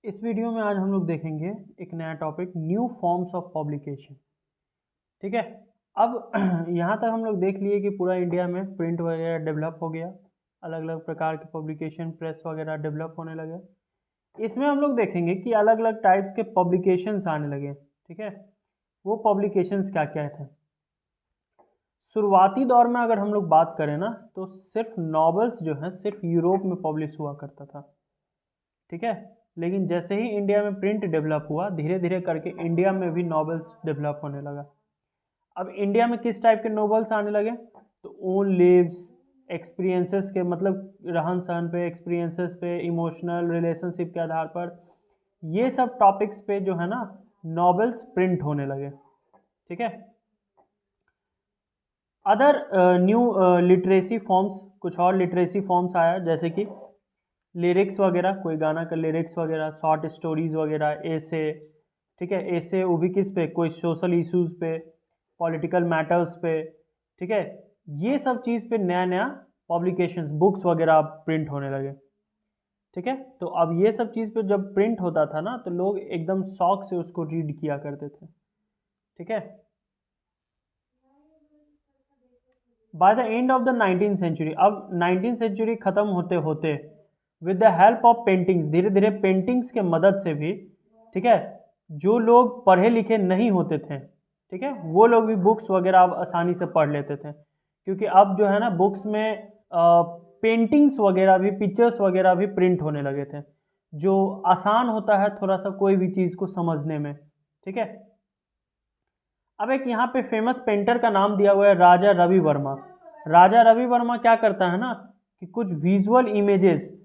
इस वीडियो में आज हम लोग देखेंगे एक नया topic new forms of publication. ठीक है। अब यहाँ तक हम लोग देख लिए कि पूरा इंडिया में प्रिंट वगैरह डेवलप हो गया, अलग अलग प्रकार के पब्लिकेशन प्रेस वगैरह डेवलप होने लगे। इसमें हम लोग देखेंगे कि अलग अलग टाइप्स के पब्लिकेशंस आने लगे। ठीक है, वो पब्लिकेशंस क्या क्या थे। शुरुआती दौर में अगर हम लोग बात करें ना, तो सिर्फ नॉवेल्स जो हैं सिर्फ यूरोप में पब्लिश हुआ करता था। ठीक है, लेकिन जैसे ही इंडिया में प्रिंट डेवलप हुआ, धीरे धीरे करके इंडिया में भी नॉवेल्स डेवलप होने लगा। अब इंडिया में किस टाइप के नॉवेल्स आने लगे, तो ओन लिव्स, एक्सपीरियंसेस के मतलब रहन सहन पे, एक्सपीरियंसेस पे, इमोशनल रिलेशनशिप के आधार पर, ये सब टॉपिक्स पे जो है ना नॉवेल्स प्रिंट होने लगे। ठीक है। अदर न्यू लिटरेसी फॉर्म्स, कुछ और लिटरेसी फॉर्म्स आया, जैसे कि लिरिक्स वगैरह, कोई गाना का लिरिक्स वगैरह, शॉर्ट स्टोरीज वगैरह, ऐसे। ठीक है, ऐसे वो भी किस पे, कोई सोशल इश्यूज पे, पॉलिटिकल मैटर्स पे। ठीक है, ये सब चीज़ पे नया नया पब्लिकेशंस, बुक्स वगैरह प्रिंट होने लगे। ठीक है, तो अब ये सब चीज़ पे जब प्रिंट होता था ना, तो लोग एकदम शौक से उसको रीड किया करते थे। ठीक है। By the end of the 19th century, अब 19th सेंचुरी ख़त्म होते होते, with the help of paintings, धीरे धीरे पेंटिंग्स के मदद से भी, ठीक है, जो लोग पढ़े लिखे नहीं होते थे, ठीक है, वो लोग भी बुक्स वगैरह अब आसानी से पढ़ लेते थे। क्योंकि अब जो है ना बुक्स में पेंटिंग्स वगैरह भी, पिक्चर्स वगैरह भी प्रिंट होने लगे थे, जो आसान होता है थोड़ा सा कोई भी चीज़ को समझने में। ठीक है। अब एक यहाँ पे फेमस पेंटर का नाम दिया हुआ है राजा रवि वर्मा। राजा रवि वर्मा क्या करता है ना, कि कुछ विजुअल इमेजेस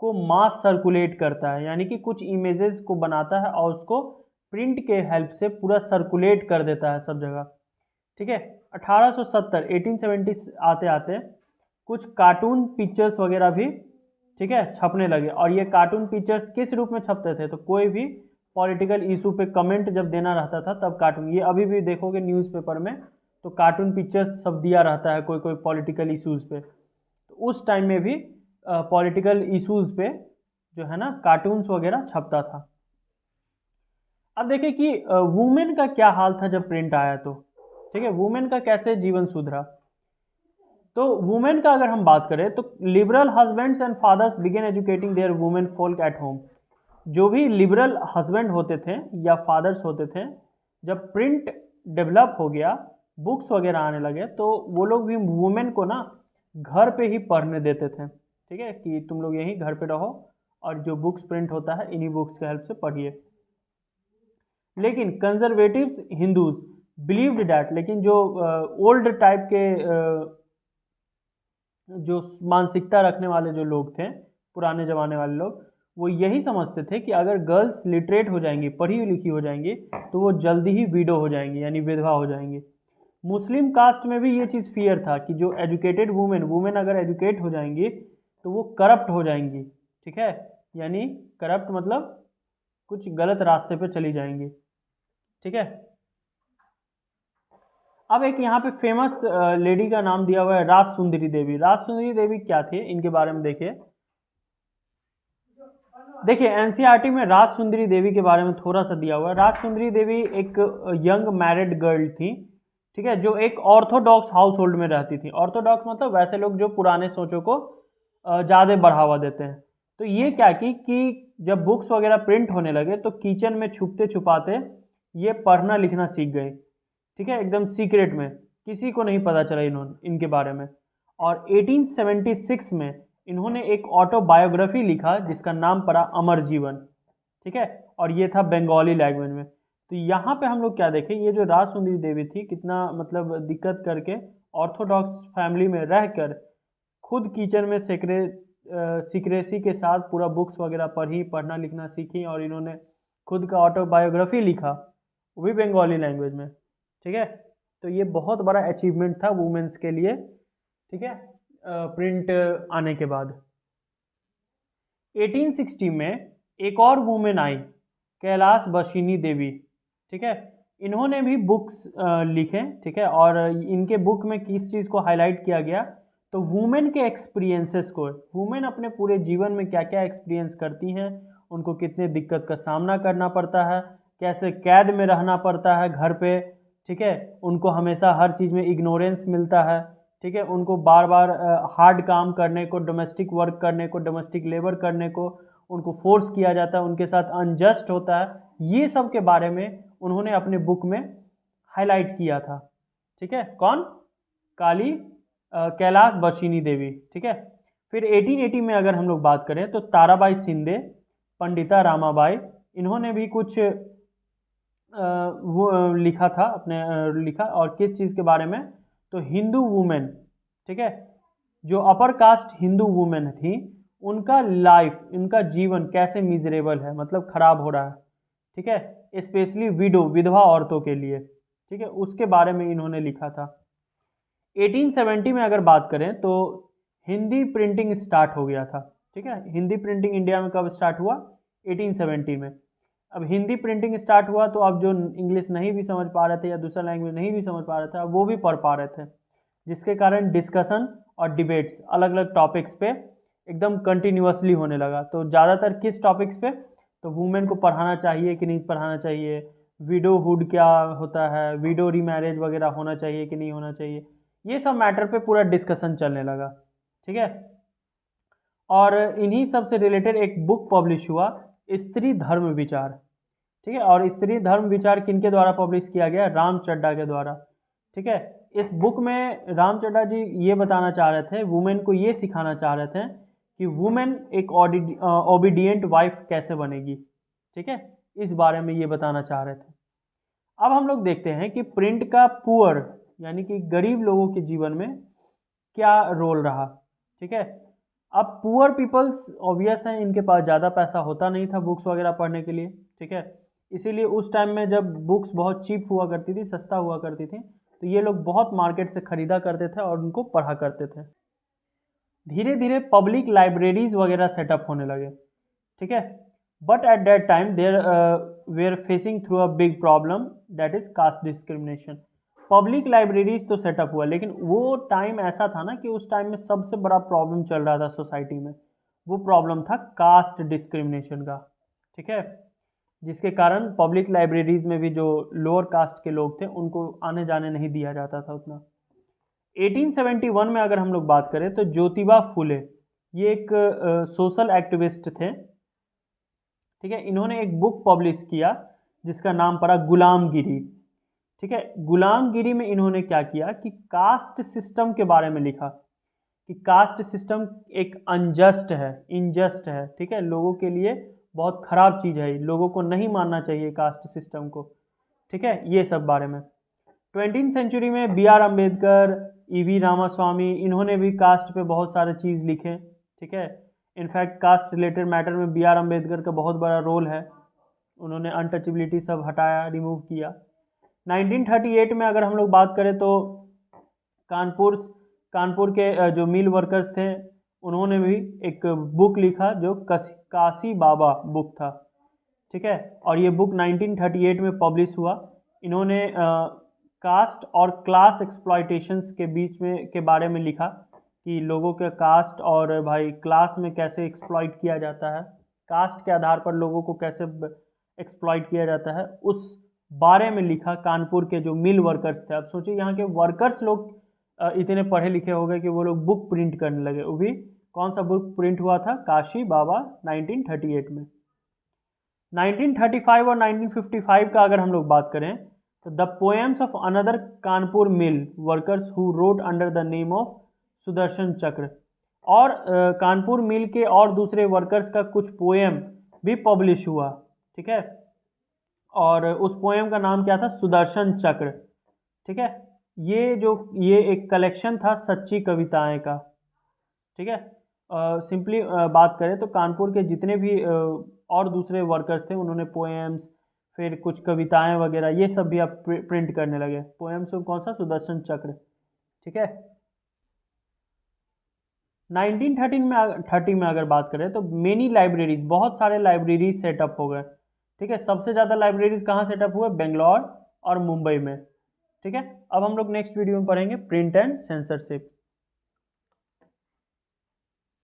को मास सर्कुलेट करता है, यानी कि कुछ इमेजेस को बनाता है और उसको प्रिंट के हेल्प से पूरा सर्कुलेट कर देता है सब जगह। ठीक है। 1870 1870 आते आते कुछ कार्टून पिक्चर्स वगैरह भी, ठीक है, छपने लगे। और ये कार्टून पिक्चर्स किस रूप में छपते थे, तो कोई भी पॉलिटिकल इशू पे कमेंट जब देना रहता था तब कार्टून, ये अभी भी देखोगे न्यूज़पेपर में तो कार्टून पिक्चर्स सब दिया रहता है कोई कोई पॉलिटिकल इशूज़ पे। तो उस टाइम में भी पॉलिटिकल इशूज़ पे जो है ना कार्टून्स वगैरह छपता था। अब देखिए कि वुमेन का क्या हाल था जब प्रिंट आया तो। ठीक है, वुमेन का कैसे जीवन सुधरा। तो वुमेन का अगर हम बात करें तो liberal husbands and fathers began educating their women folk at home. जो भी लिबरल हस्बैंड होते थे या फादर्स होते थे, जब प्रिंट डेवलप हो गया, बुक्स वगैरह आने लगे, तो वो लोग भी वुमेन को ना घर पे ही पढ़ने देते थे। ठीक है, कि तुम लोग यहीं घर पे रहो और जो बुक्स प्रिंट होता है इन्हीं बुक्स के हेल्प से पढ़िए। लेकिन कंजर्वेटिव्स हिंदूज बिलीव्ड डैट, लेकिन जो ओल्ड टाइप के जो मानसिकता रखने वाले जो लोग थे, पुराने ज़माने वाले लोग, वो यही समझते थे कि अगर गर्ल्स लिटरेट हो जाएंगी, पढ़ी लिखी हो जाएंगी, तो वो जल्दी ही विडो हो जाएंगी, यानी विधवा हो जाएंगी। मुस्लिम कास्ट में भी ये चीज़ फियर था कि जो एजुकेटेड वुमेन वुमेन अगर एजुकेट हो जाएंगी तो वो करप्ट हो जाएंगी। ठीक है, यानी करप्ट मतलब कुछ गलत रास्ते पे चली जाएंगी। ठीक है। अब एक यहाँ पे फेमस लेडी का नाम दिया हुआ है राज सुंदरी देवी। राज सुंदरी देवी क्या थे, इनके बारे में देखिए। देखिए एनसीईआरटी में राज सुंदरी देवी के बारे में थोड़ा सा दिया हुआ है। राज सुंदरी देवी एक यंग मैरिड गर्ल थी, ठीक है, जो एक ऑर्थोडॉक्स हाउस होल्ड में रहती थी। ऑर्थोडॉक्स मतलब वैसे लोग जो पुराने सोचों को ज़्यादा बढ़ावा देते हैं। तो ये क्या की कि जब बुक्स वगैरह प्रिंट होने लगे तो किचन में छुपते छुपाते ये पढ़ना लिखना सीख गई। ठीक है, एकदम सीक्रेट में, किसी को नहीं पता चला इनके बारे में। और 1876 में इन्होंने एक ऑटोबायोग्राफी लिखा जिसका नाम पड़ा अमर जीवन। ठीक है, और ये था बंगाली लैंग्वेज में। तो यहाँ पे हम लोग क्या देखें, ये जो राज सुंदरी देवी थी कितना मतलब दिक्कत करके ऑर्थोडॉक्स फैमिली में रहकर खुद किचन में सीक्रेसी के साथ पूरा बुक्स वगैरह पढ़ी, पढ़ना लिखना सीखी, और इन्होंने खुद का ऑटोबायोग्राफी लिखा, वो भी बंगाली लैंग्वेज में। ठीक है, तो ये बहुत बड़ा अचीवमेंट था वुमेन्स के लिए। ठीक है, प्रिंट आने के बाद 1860 में एक और वुमेन आई, कैलाश बशिनी देवी। ठीक है, इन्होंने भी बुक्स लिखे। ठीक है, और इनके बुक में किस चीज़ को हाईलाइट किया गया, तो वुमेन के एक्सपीरियंसेस को, वुमेन अपने पूरे जीवन में क्या क्या एक्सपीरियंस करती हैं उनको कितने दिक्कत का सामना करना पड़ता है, कैसे कैद में रहना पड़ता है घर पे, ठीक है, उनको हमेशा हर चीज़ में इग्नोरेंस मिलता है, ठीक है, उनको बार बार हार्ड काम करने को, डोमेस्टिक वर्क करने को, डोमेस्टिक लेबर करने को उनको फोर्स किया जाता है, उनके साथ अनजस्ट होता है। ये सब के बारे में उन्होंने अपने बुक में हाईलाइट किया था, ठीक है। कौन? कैलाश बशीनी देवी, ठीक है। फिर 1880 में अगर हम लोग बात करें तो ताराबाई शिंदे, पंडिता रामाबाई, इन्होंने भी कुछ वो लिखा था अपने लिखा, और किस चीज़ के बारे में? तो हिंदू वुमेन, ठीक है, जो अपर कास्ट हिंदू वुमेन थी, उनका लाइफ, उनका जीवन कैसे मिजरेबल है, मतलब खराब हो रहा है, ठीक है, स्पेशली विधवा औरतों के लिए, ठीक है, उसके बारे में इन्होंने लिखा था। 1870 में अगर बात करें तो हिंदी प्रिंटिंग स्टार्ट हो गया था, ठीक है। हिंदी प्रिंटिंग इंडिया में कब स्टार्ट हुआ? 1870 में। अब हिंदी प्रिंटिंग स्टार्ट हुआ तो अब जो इंग्लिश नहीं भी समझ पा रहे थे या दूसरा लैंग्वेज नहीं भी समझ पा रहे थे, अब वो भी पढ़ पा रहे थे, जिसके कारण डिस्कशन और डिबेट्स अलग अलग टॉपिक्स पे एकदम कंटिन्यूअसली होने लगा। तो ज़्यादातर किस टॉपिक्स पे? तो वुमेन को पढ़ाना चाहिए कि नहीं पढ़ाना चाहिए, विडोहुड क्या होता है, विडो रीमैरेज वगैरह होना चाहिए कि नहीं होना चाहिए, ये सब मैटर पे पूरा डिस्कशन चलने लगा, ठीक है। और इन्हीं सब से रिलेटेड एक बुक पब्लिश हुआ, स्त्री धर्म विचार, ठीक है। और स्त्री धर्म विचार किनके द्वारा पब्लिश किया गया? राम चड्ढा के द्वारा, ठीक है। इस बुक में राम चड्ढा जी ये बताना चाह रहे थे, वुमेन को ये सिखाना चाह रहे थे कि वुमेन एक ओबीडियंट वाइफ कैसे बनेगी, ठीक है, इस बारे में ये बताना चाह रहे थे। अब हम लोग देखते हैं कि प्रिंट का पुअर यानी कि गरीब लोगों के जीवन में क्या रोल रहा, ठीक है। अब पुअर पीपल्स ऑब्वियस हैं, इनके पास ज़्यादा पैसा होता नहीं था बुक्स वगैरह पढ़ने के लिए, ठीक है, इसीलिए उस टाइम में जब बुक्स बहुत चीप हुआ करती थी, सस्ता हुआ करती थी, तो ये लोग बहुत मार्केट से खरीदा करते थे और उनको पढ़ा करते थे। धीरे धीरे पब्लिक लाइब्रेरीज वगैरह सेटअप होने लगे, ठीक है, but at that time there were facing through a big problem, that is caste discrimination. Public libraries तो सेटअप हुआ, लेकिन वो टाइम ऐसा था ना कि उस टाइम में सबसे बड़ा प्रॉब्लम चल रहा था सोसाइटी में, वो प्रॉब्लम था कास्ट डिस्क्रिमिनेशन का, ठीक है, जिसके कारण पब्लिक लाइब्रेरीज में भी जो लोअर कास्ट के लोग थे उनको आने जाने नहीं दिया जाता था उतना। 1871 में अगर हम लोग बात करें तो ज्योतिबा फुले, ये एक सोशल एक्टिविस्ट थे, ठीक है, इन्होंने एक बुक पब्लिश किया जिसका नाम पड़ा गुलामगिरी, ठीक है। गुलामगिरी में इन्होंने क्या किया कि कास्ट सिस्टम के बारे में लिखा कि कास्ट सिस्टम एक अनजस्ट है, इनजस्ट है, ठीक है, लोगों के लिए बहुत खराब चीज़ है, लोगों को नहीं मानना चाहिए कास्ट सिस्टम को, ठीक है, ये सब बारे में। 20वीं सेंचुरी में B.R. अम्बेडकर, E.V. रामास्वामी, इन्होंने भी कास्ट पे बहुत सारे चीज़ लिखे, ठीक है। इनफैक्ट कास्ट रिलेटेड मैटर में B.R. अम्बेडकर का बहुत बड़ा रोल है, उन्होंने अनटचेबिलिटी सब हटाया, रिमूव किया। 1938 में अगर हम लोग बात करें तो कानपुर के जो मिल वर्कर्स थे उन्होंने भी एक बुक लिखा जो काशी बाबा बुक था, ठीक है, और ये बुक 1938 में पब्लिश हुआ। इन्होंने कास्ट और क्लास एक्सप्लॉयटेशंस के बीच में के बारे में लिखा कि लोगों के कास्ट और भाई क्लास में कैसे एक्सप्लॉइट किया जाता है, कास्ट के आधार पर लोगों को कैसे एक्सप्लॉइट किया जाता है, उस बारे में लिखा कानपुर के जो मिल वर्कर्स थे। अब सोचिए यहाँ के वर्कर्स लोग इतने पढ़े लिखे हो गए कि वो लोग बुक प्रिंट करने लगे, वो भी कौन सा बुक प्रिंट हुआ था? काशी बाबा 1938 में। 1935 और 1955 का अगर हम लोग बात करें तो the poems of another Kanpur mill workers who wrote under the name of Sudarshan चक्र, और कानपुर मिल के और दूसरे वर्कर्स का कुछ पोएम भी पब्लिश हुआ, ठीक है, और उस पोएम का नाम क्या था? सुदर्शन चक्र, ठीक है। ये एक कलेक्शन था सच्ची कविताएं का, ठीक है। सिंपली बात करें तो कानपुर के जितने भी और दूसरे वर्कर्स थे उन्होंने पोएम्स, फिर कुछ कविताएं वगैरह ये सब भी अब प्रिंट करने लगे। पोएम्स में कौन सा? सुदर्शन चक्र, ठीक है। 1930 में अगर बात करें तो मेनी लाइब्रेरीज, बहुत सारे लाइब्रेरीज सेटअप हो गए, ठीक है। सबसे ज़्यादा लाइब्रेरीज कहाँ सेटअप हुए? बेंगलोर और मुंबई में, ठीक है। अब हम लोग नेक्स्ट वीडियो में पढ़ेंगे प्रिंट एंड सेंसरशिप।